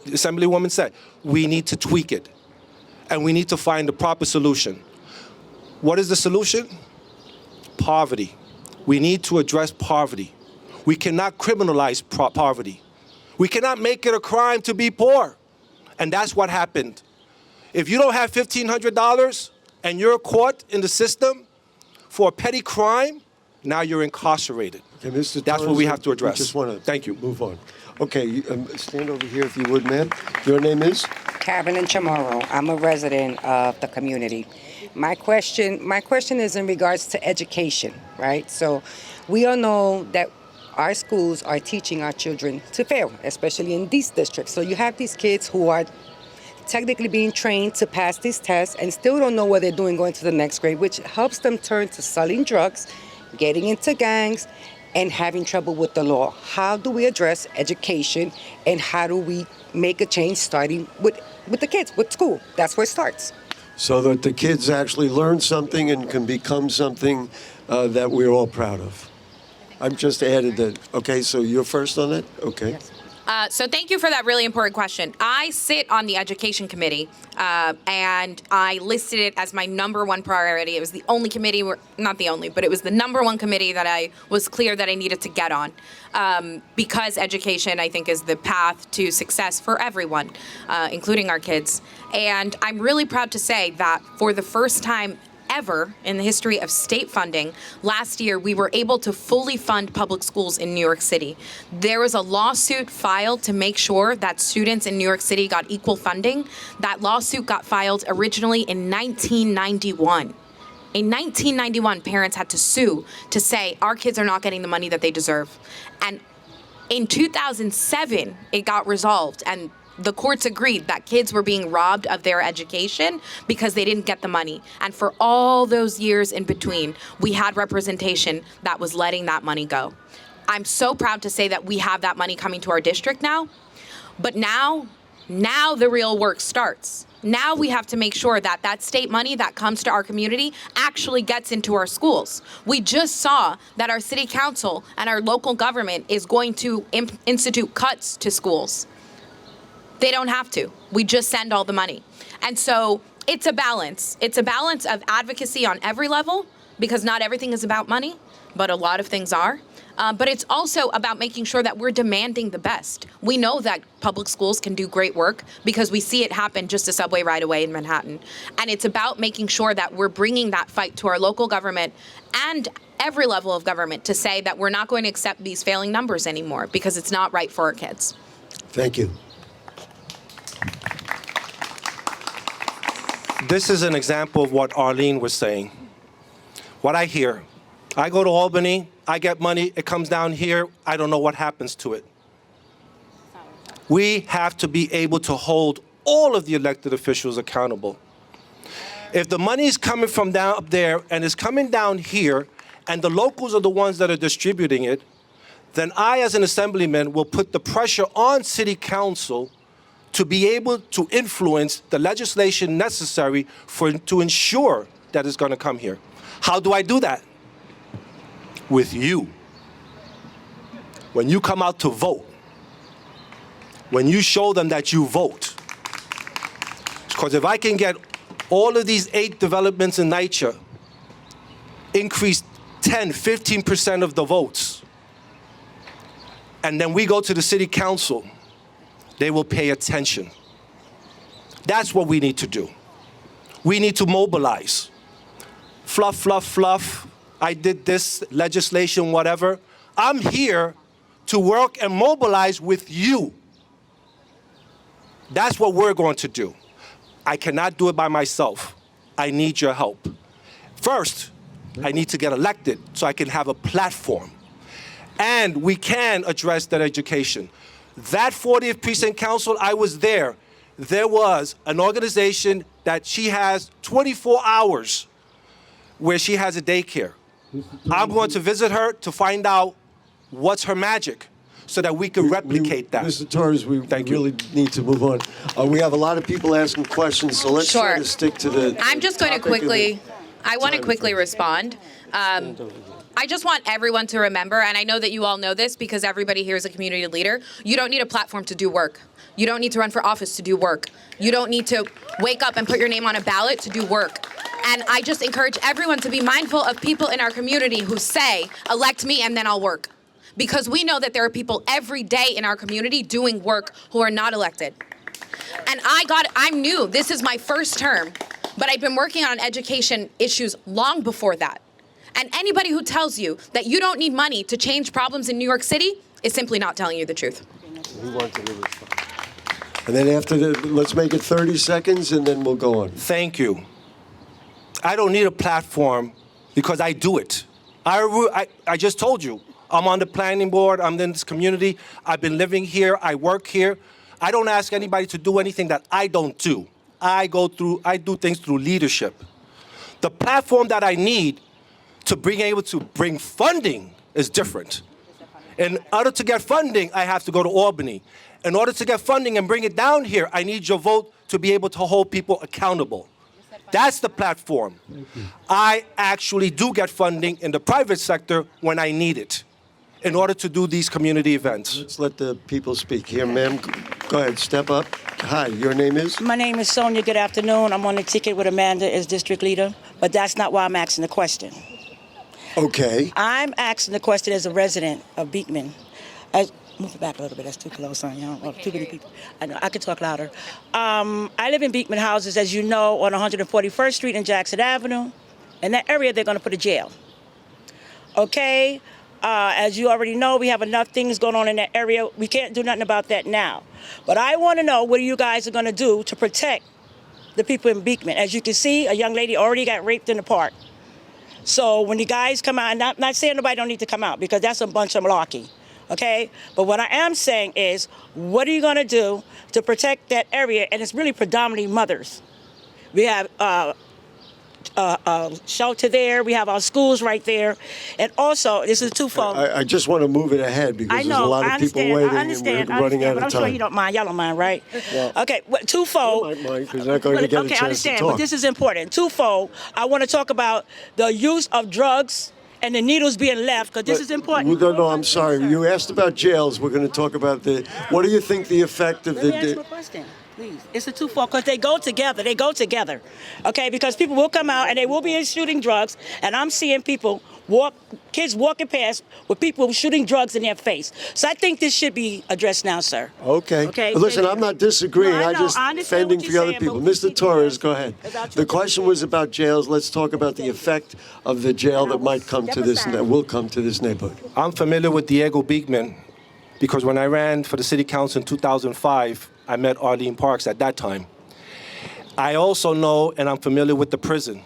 the Assemblywoman said, we need to tweak it. And we need to find the proper solution. What is the solution? Poverty. We need to address poverty. We cannot criminalize poverty. We cannot make it a crime to be poor. And that's what happened. If you don't have $1,500 and you're caught in the system for a petty crime, now you're incarcerated.
Okay, Mr.
That's what we have to address.
We just want to
Thank you.
move on. Okay, stand over here if you would, ma'am. Your name is?
Carolyn Chamorro. I'm a resident of the community. My question is in regards to education, right? So we all know that our schools are teaching our children to fail, especially in these districts. So you have these kids who are technically being trained to pass these tests and still don't know what they're doing going to the next grade, which helps them turn to selling drugs, getting into gangs, and having trouble with the law. How do we address education, and how do we make a change starting with the kids, with school? That's where it starts.
So that the kids actually learn something and can become something that we're all proud of. I've just added that. Okay, so you're first on that? Okay.
Yes.
So thank you for that really important question. I sit on the education committee, and I listed it as my number one priority. It was the only committee, not the only, but it was the number one committee that I was clear that I needed to get on, because education, I think, is the path to success for everyone, including our kids. And I'm really proud to say that for the first time ever in the history of state funding, last year we were able to fully fund public schools in New York City. There was a lawsuit filed to make sure that students in New York City got equal funding. That lawsuit got filed originally in 1991. In 1991, parents had to sue to say our kids are not getting the money that they deserve. And in 2007, it got resolved, and the courts agreed that kids were being robbed of their education because they didn't get the money. And for all those years in between, we had representation that was letting that money go. I'm so proud to say that we have that money coming to our district now. But now the real work starts. Now we have to make sure that that state money that comes to our community actually gets into our schools. We just saw that our city council and our local government is going to institute cuts to schools. They don't have to. We just send all the money. And so it's a balance. It's a balance of advocacy on every level, because not everything is about money, but a lot of things are. But it's also about making sure that we're demanding the best. We know that public schools can do great work because we see it happen just a subway ride away in Manhattan. And it's about making sure that we're bringing that fight to our local government and every level of government to say that we're not going to accept these failing numbers anymore, because it's not right for our kids.
Thank you.
This is an example of what Arlene was saying. What I hear. I go to Albany, I get money, it comes down here, I don't know what happens to it. We have to be able to hold all of the elected officials accountable. If the money is coming from down up there and is coming down here, and the locals are the ones that are distributing it, then I, as an assemblyman, will put the pressure on City Council to be able to influence the legislation necessary to ensure that it's going to come here. How do I do that? With you. When you come out to vote, when you show them that you vote. Because if I can get all of these 8 developments in NYCHA increase 10, 15% of the votes, and then we go to the City Council, they will pay attention. That's what we need to do. We need to mobilize. Fluff, fluff, fluff. I did this legislation, whatever. I'm here to work and mobilize with you. That's what we're going to do. I cannot do it by myself. I need your help. First, I need to get elected so I can have a platform. And we can address that education. That 40th Precinct Council, I was there. There was an organization that she has 24 hours where she has a daycare. I'm going to visit her to find out what's her magic so that we can replicate that.
Mr. Torres, we really need to move on. We have a lot of people asking questions, so let's try to stick to the
I'm just going to quickly, I want to quickly respond. I just want everyone to remember, and I know that you all know this because everybody here is a community leader, you don't need a platform to do work. You don't need to run for office to do work. You don't need to wake up and put your name on a ballot to do work. And I just encourage everyone to be mindful of people in our community who say, elect me and then I'll work. Because we know that there are people every day in our community doing work who are not elected. And I'm new, this is my first term, but I've been working on education issues long before that. And anybody who tells you that you don't need money to change problems in New York City is simply not telling you the truth.
And then after let's make it 30 seconds and then we'll go on.
Thank you. I don't need a platform because I do it. I just told you, I'm on the planning board, I'm in this community, I've been living here, I work here. I don't ask anybody to do anything that I don't do. I do things through leadership. The platform that I need to being able to bring funding is different. In order to get funding, I have to go to Albany. In order to get funding and bring it down here, I need your vote to be able to hold people accountable. That's the platform. I actually do get funding in the private sector when I need it in order to do these community events.
Let's let the people speak. Here, ma'am, go ahead, step up. Hi, your name is?
My name is Sonia. Good afternoon. I'm on the ticket with Amanda as district leader, but that's not why I'm asking the question.
Okay.
I'm asking the question as a resident of Beekman. Move it back a little bit. That's too close, Sonia. Too many people. I know. I could talk louder. I live in Beekman houses, as you know, on 141st Street and Jackson Avenue. In that area, they're going to put a jail. Okay? As you already know, we have enough things going on in that area. We can't do nothing about that now. But I want to know what you guys are going to do to protect the people in Beekman. As you can see, a young lady already got raped in the park. So when the guys come out, and not saying nobody don't need to come out, because that's a bunch of malarkey, okay? But what I am saying is, what are you going to do to protect that area? And it's really predominantly mothers. We have shelter there. We have our schools right there. And also, this is twofold.
I just want to move it ahead because there's a lot of people waiting and we're running out of time.
I'm sure you don't mind. Y'all don't mind, right?
Well,
okay, twofold.
I might mind because you're not going to get a chance
I understand,
to talk.
but this is important. Twofold. I want to talk about the use of drugs and the needles being left, because this is important.
No, I'm sorry. You asked about jails. We're going to talk about what do you think the effect of
Let me ask my question. Please. It's a twofold because they go together. They go together, okay? Because people will come out and they will be shooting drugs, and I'm seeing people kids walking past with people shooting drugs in their face. So I think this should be addressed now, sir.
Okay.
Okay.
Listen, I'm not disagreeing.
No, I
I'm
know.
just
I understand
fending
what
for
you're
the other
saying,
people.
but we
Mr.
keep
Torres, go
going.
ahead. The question was about jails. Let's talk about the effect of the jail that might come to this, that will come to this neighborhood.
I'm familiar with Diego Beekman because when I ran for the city council in 2005, I met Arlene Parks at that time. I also know and I'm familiar with the prison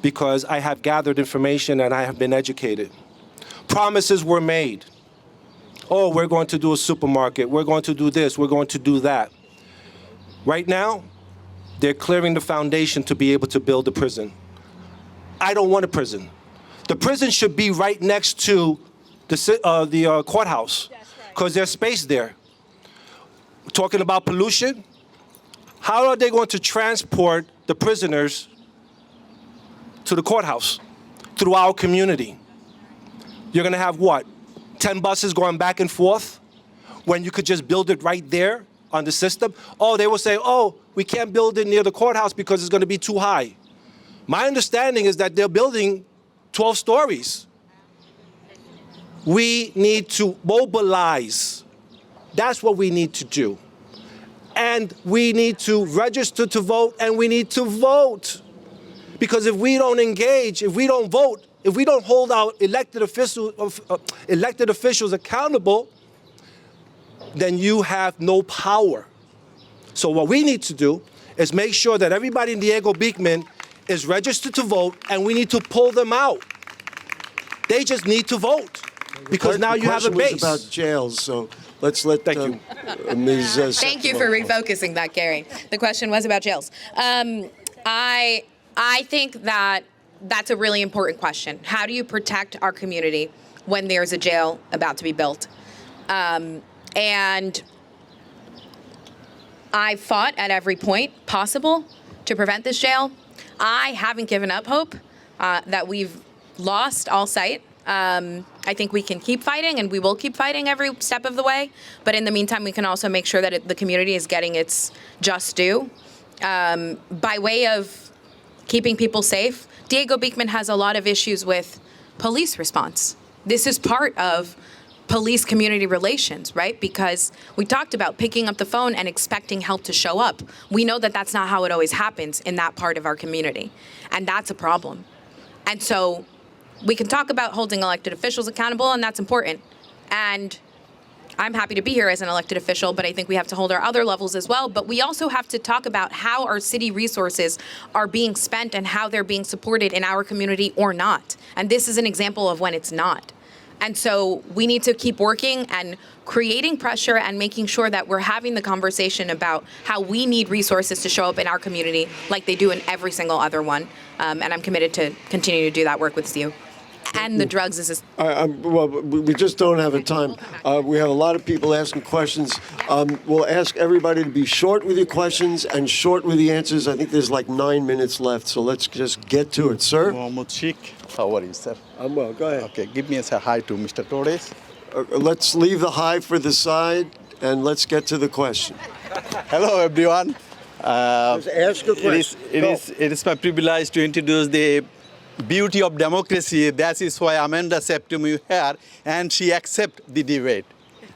because I have gathered information and I have been educated. Promises were made. Oh, we're going to do a supermarket. We're going to do this. We're going to do that. Right now, they're clearing the foundation to be able to build a prison. I don't want a prison. The prison should be right next to the courthouse because there's space there. Talking about pollution, how are they going to transport the prisoners to the courthouse through our community? You're going to have what, 10 buses going back and forth when you could just build it right there on the system? Oh, they will say, oh, we can't build it near the courthouse because it's going to be too high. My understanding is that they're building 12 stories. We need to mobilize. That's what we need to do. And we need to register to vote, and we need to vote. Because if we don't engage, if we don't vote, if we don't hold our elected officials accountable, then you have no power. So what we need to do is make sure that everybody in Diego Beekman is registered to vote, and we need to pull them out. They just need to vote, because now you have a base.
The question was about jails, so let's let Ms.
Thank you for refocusing that, Gary. The question was about jails. I think that that's a really important question. How do you protect our community when there's a jail about to be built? And I fought at every point possible to prevent this jail. I haven't given up hope that we've lost all sight. I think we can keep fighting, and we will keep fighting every step of the way. But in the meantime, we can also make sure that the community is getting its just due. By way of keeping people safe, Diego Beekman has a lot of issues with police response. This is part of police-community relations, right? Because we talked about picking up the phone and expecting help to show up. We know that that's not how it always happens in that part of our community, and that's a problem. And so we can talk about holding elected officials accountable, and that's important. And I'm happy to be here as an elected official, but I think we have to hold our other levels as well. But we also have to talk about how our city resources are being spent and how they're being supported in our community or not. And this is an example of when it's not. And so we need to keep working and creating pressure and making sure that we're having the conversation about how we need resources to show up in our community like they do in every single other one. And I'm committed to continue to do that work with you. And the drugs is...
Well, we just don't have a time. We have a lot of people asking questions. We'll ask everybody to be short with your questions and short with the answers. I think there's like 9 minutes left, so let's just get to it. Sir?
Mohammed Sheikh. How are you, sir?
I'm well. Go ahead.
Okay, give me a hi to Mr. Torres.
Let's leave the hi for the side, and let's get to the question.
Hello, everyone.
Just ask a question.
It is my privilege to introduce the beauty of democracy. That is why Amanda Septimus here, and she accepts the debate.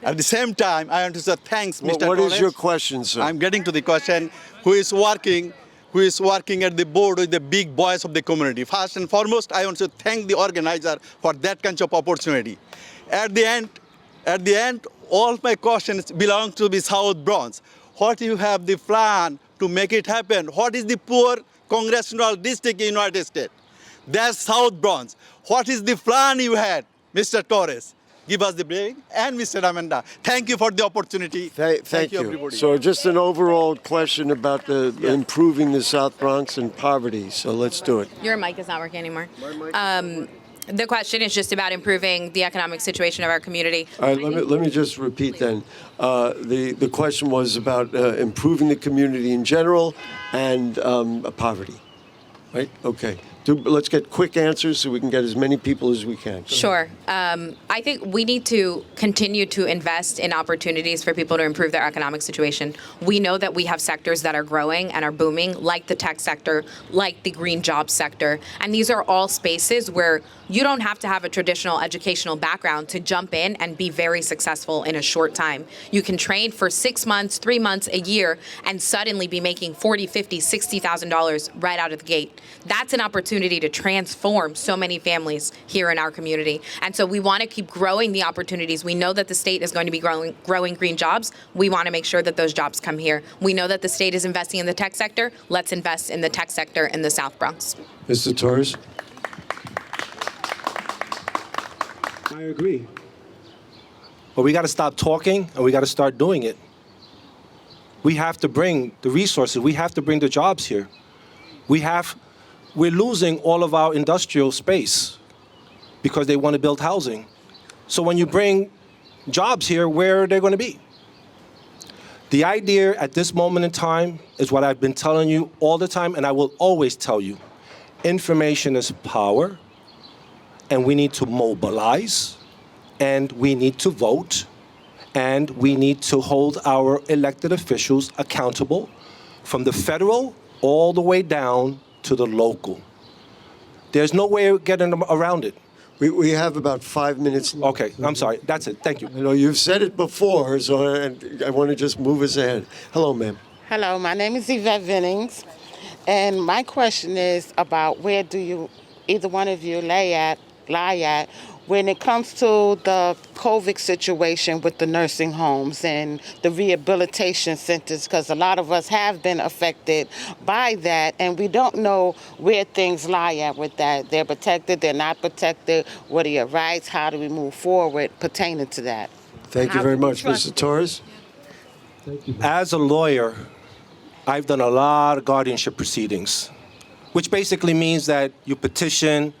At the same time, I want to say thanks, Mr. Torres.
What is your question, sir?
I'm getting to the question. Who is working at the board with the big boys of the community? First and foremost, I want to thank the organizer for that kind of opportunity. At the end, all my questions belong to the South Bronx. What you have the plan to make it happen? What is the poor congressional district in the United States? That's South Bronx. What is the plan you had, Mr. Torres? Give us the briefing. And Mr. Amanda, thank you for the opportunity.
Thank you.
Everybody.
So just an overall question about improving the South Bronx and poverty. So let's do it.
Your mic is not working anymore. The question is just about improving the economic situation of our community.
All right, let me just repeat then. The question was about improving the community in general and poverty, right? Okay. Let's get quick answers so we can get as many people as we can.
Sure. I think we need to continue to invest in opportunities for people to improve their economic situation. We know that we have sectors that are growing and are booming, like the tech sector, like the green jobs sector. And these are all spaces where you don't have to have a traditional educational background to jump in and be very successful in a short time. You can train for 6 months, 3 months, a year, and suddenly be making $40,000, $50,000, $60,000 right out of the gate. That's an opportunity to transform so many families here in our community. And so we want to keep growing the opportunities. We know that the state is going to be growing green jobs. We want to make sure that those jobs come here. We know that the state is investing in the tech sector. Let's invest in the tech sector in the South Bronx.
Mr. Torres?
I agree. But we got to stop talking, and we got to start doing it. We have to bring the resources. We have to bring the jobs here. We're losing all of our industrial space because they want to build housing. So when you bring jobs here, where are they going to be? The idea at this moment in time is what I've been telling you all the time, and I will always tell you. Information is power, and we need to mobilize, and we need to vote, and we need to hold our elected officials accountable from the federal all the way down to the local. There's no way of getting around it.
We have about 5 minutes.
Okay, I'm sorry. That's it. Thank you.
I know you've said it before, so I want to just move us ahead. Hello, ma'am.
Hello, my name is Yvette Vennings, and my question is about where do you either one of you lie at when it comes to the COVID situation with the nursing homes and the rehabilitation centers, because a lot of us have been affected by that, and we don't know where things lie at with that. They're protected, they're not protected. What are your rights? How do we move forward pertaining to that?
Thank you very much, Mr. Torres.
As a lawyer, I've done a lot of guardianship proceedings, which basically means that you petition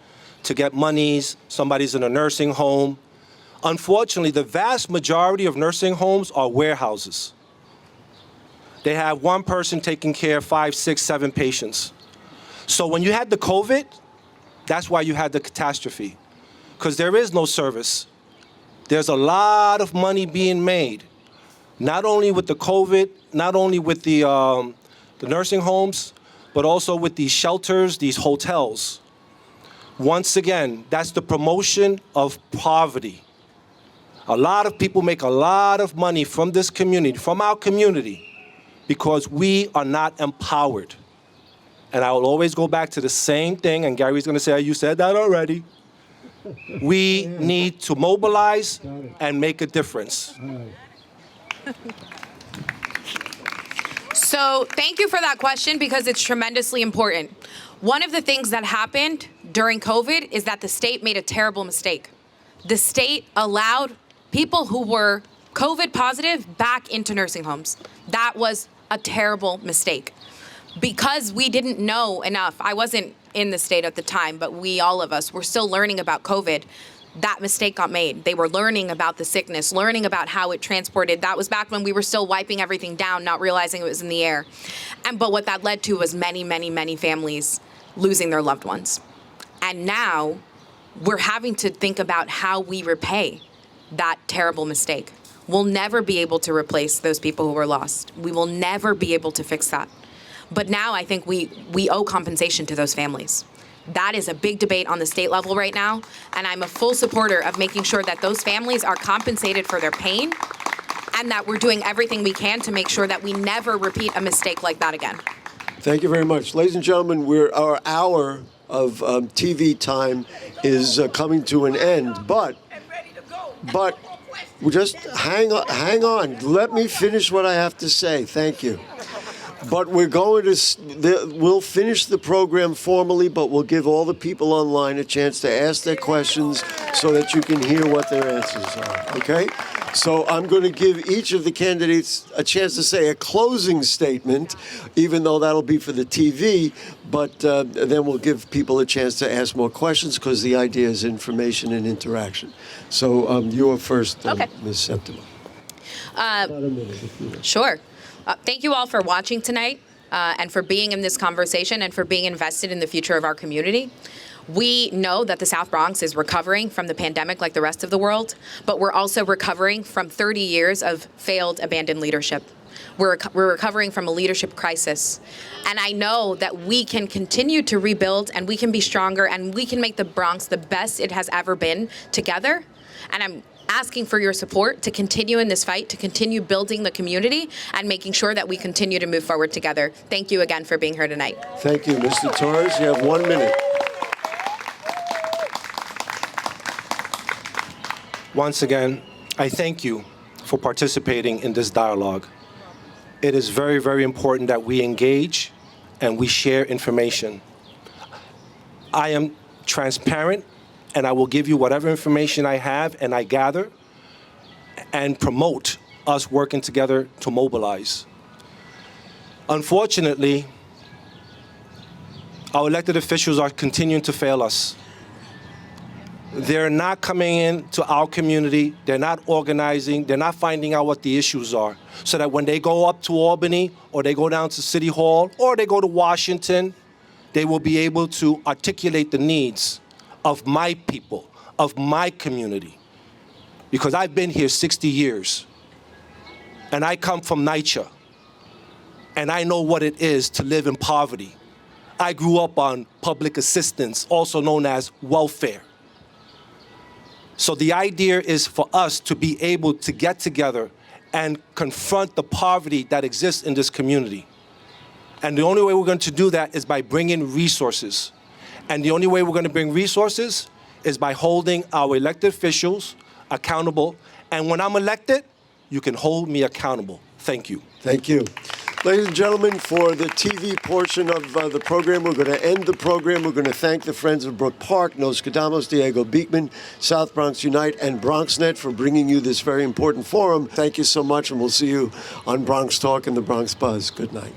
to get monies, somebody's in a nursing home. Unfortunately, the vast majority of nursing homes are warehouses. They have one person taking care of 5, 6, 7 patients. So when you had the COVID, that's why you had the catastrophe, because there is no service. There's a lot of money being made, not only with the COVID, not only with the nursing homes, but also with these shelters, these hotels. Once again, that's the promotion of poverty. A lot of people make a lot of money from this community, from our community, because we are not empowered. And I will always go back to the same thing, and Gary's gonna say, you said that already. We need to mobilize and make a difference.
So thank you for that question, because it's tremendously important. One of the things that happened during COVID is that the state made a terrible mistake. The state allowed people who were COVID positive back into nursing homes. That was a terrible mistake. Because we didn't know enough, I wasn't in the state at the time, but all of us were still learning about COVID. That mistake got made. They were learning about the sickness, learning about how it transported. That was back when we were still wiping everything down, not realizing it was in the air. But what that led to was many, many, many families losing their loved ones. And now we're having to think about how we repay that terrible mistake. We'll never be able to replace those people who were lost. We will never be able to fix that. But now I think we owe compensation to those families. That is a big debate on the state level right now, and I'm a full supporter of making sure that those families are compensated for their pain and that we're doing everything we can to make sure that we never repeat a mistake like that again.
Thank you very much. Ladies and gentlemen, our hour of TV time is coming to an end, but just hang on. Let me finish what I have to say. Thank you. But we'll finish the program formally, but we'll give all the people online a chance to ask their questions so that you can hear what their answers are, okay? So I'm going to give each of the candidates a chance to say a closing statement, even though that'll be for the TV, but then we'll give people a chance to ask more questions because the idea is information and interaction. So you're first,
Okay.
Ms. Septima. About a minute, if you will.
Sure. Thank you all for watching tonight and for being in this conversation and for being invested in the future of our community. We know that the South Bronx is recovering from the pandemic like the rest of the world, but we're also recovering from 30 years of failed, abandoned leadership. We're recovering from a leadership crisis. And I know that we can continue to rebuild and we can be stronger and we can make the Bronx the best it has ever been together. And I'm asking for your support to continue in this fight, to continue building the community and making sure that we continue to move forward together. Thank you again for being here tonight.
Thank you, Mr. Torres. You have 1 minute.
Once again, I thank you for participating in this dialogue. It is very, very important that we engage and we share information. I am transparent, and I will give you whatever information I have and I gather and promote us working together to mobilize. Unfortunately, our elected officials are continuing to fail us. They're not coming into our community, they're not organizing, they're not finding out what the issues are, so that when they go up to Albany, or they go down to City Hall, or they go to Washington, they will be able to articulate the needs of my people, of my community. Because I've been here 60 years, and I come from NYCHA, and I know what it is to live in poverty. I grew up on public assistance, also known as welfare. So the idea is for us to be able to get together and confront the poverty that exists in this community. And the only way we're going to do that is by bringing resources. And the only way we're going to bring resources is by holding our elected officials accountable. And when I'm elected, you can hold me accountable. Thank you.
Thank you. Ladies and gentlemen, for the TV portion of the program, we're going to end the program. We're going to thank the Friends of Brook Park, Nostradamus, Diego Beekman, South Bronx Unite, and BronxNet for bringing you this very important forum. Thank you so much, and we'll see you on Bronx Talk and the Bronx Buzz. Good night.